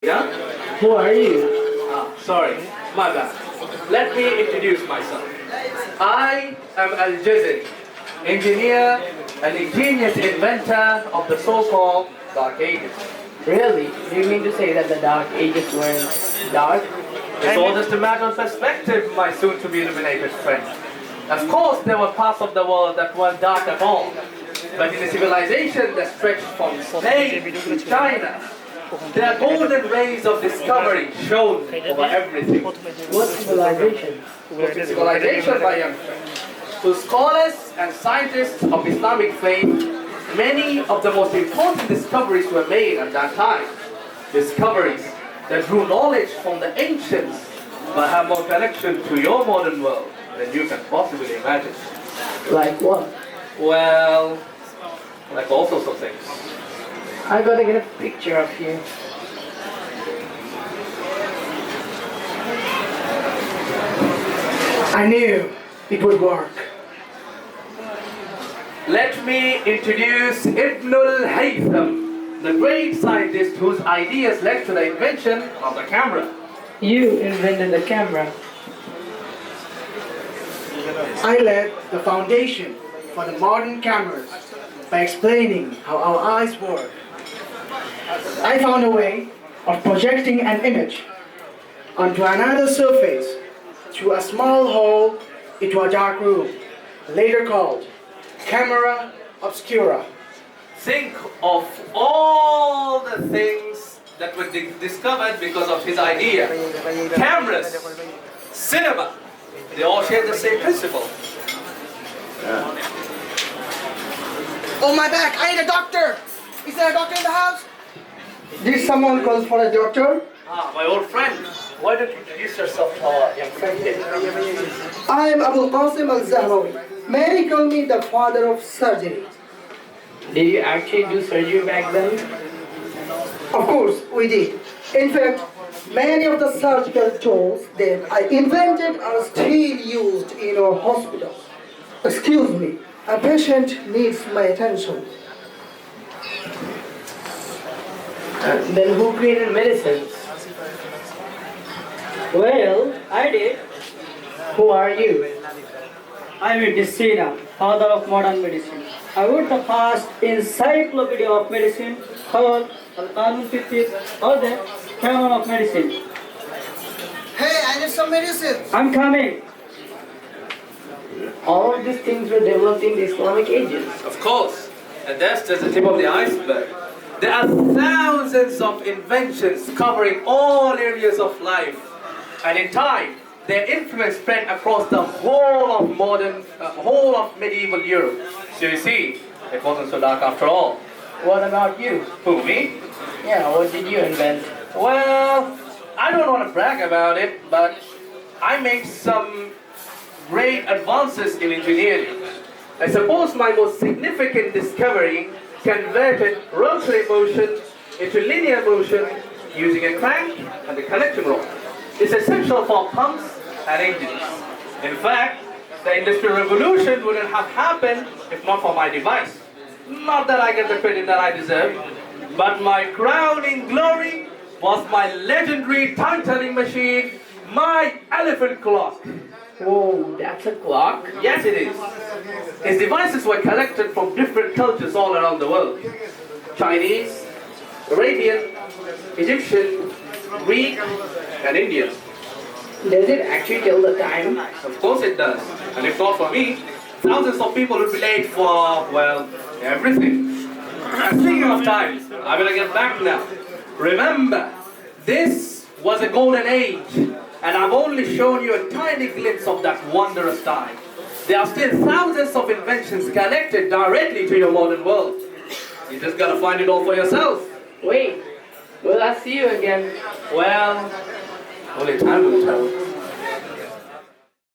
Yeah? Who are you? Sorry, my bad. Let me introduce myself. I am Al-Jazari, engineer and ingenious inventor of the so-called Dark Ages. Really? Do you mean to say that the Dark Ages weren't dark? It's all just a matter of perspective, my soon-to-be illuminated friend. Of course, there were parts of the world that weren't dark at all. But in a civilization that stretched from Spain to China, their golden rays of discovery shone over everything. What civilization? Civilization, my young friend, whose scholars and scientists of Islamic faith, many of the most important discoveries were made at that time. Discoveries that drew knowledge from the ancients, but have more connection to your modern world than you can possibly imagine. Like what? Well, like all sorts of things. I gotta get a picture of you. I knew it would work. Let me introduce Ibn al-Haytham, the great scientist whose ideas led to the invention of the camera. You invented the camera. I laid the foundation for the modern cameras by explaining how our eyes work. I found a way of projecting an image onto another surface through a small hole into a dark room, later called camera obscura. Think of all the things that were discovered because of his idea. Cameras, cinema, they all share the same principle. Oh, my back! I need a doctor! Is there a doctor in the house? Did someone call for a doctor? My old friend, why don't you introduce yourself to our young friend here? I am Abu Qasim al-Zahrawi. Many call me the father of surgery. Did you actually do surgery back then? Of course, we did. In fact, many of the surgical tools that I invented are still used in our hospitals. Excuse me, a patient needs my attention. Then who created medicines? Well, I did. Who are you? I am Desina, father of modern medicine. I wrote the first encyclopedia of medicine called Al-Qanun or the Canon of Medicine. Hey, I need some medicine. I'm coming. All of these things were developed in the Islamic ages. Of course, and that's just the tip of the iceberg. There are thousands of inventions covering all areas of life, and in time, their influence spread across the whole of medieval Europe. So you see, it wasn't so dark after all. What about you? Who, me? Yeah, what did you invent? Well, I don't want to brag about it, but I made some great advances in engineering. I suppose my most significant discovery converted rotary motion into linear motion using a crank and a connection rod. It's essential for pumps and engines. In fact, the Industrial Revolution wouldn't have happened if not for my device. Not that I get the credit that I deserve, but my crowning glory was my legendary time-telling machine, my elephant clock. Whoa, that's a clock? Yes, it is. His devices were collected from different cultures all around the world. Chinese, Arabian, Egyptian, Greek, and Indian. Does it actually tell the time? Of course it does. And if not for me, thousands of people would be late for, well, everything. And speaking of time, I'm gonna get back now. Remember, this was a golden age, and I've only shown you a tiny glimpse of that wondrous time. There are still thousands of inventions connected directly to your modern world. You just gotta find it all for yourself. Wait, will I see you again? Well, only time will tell.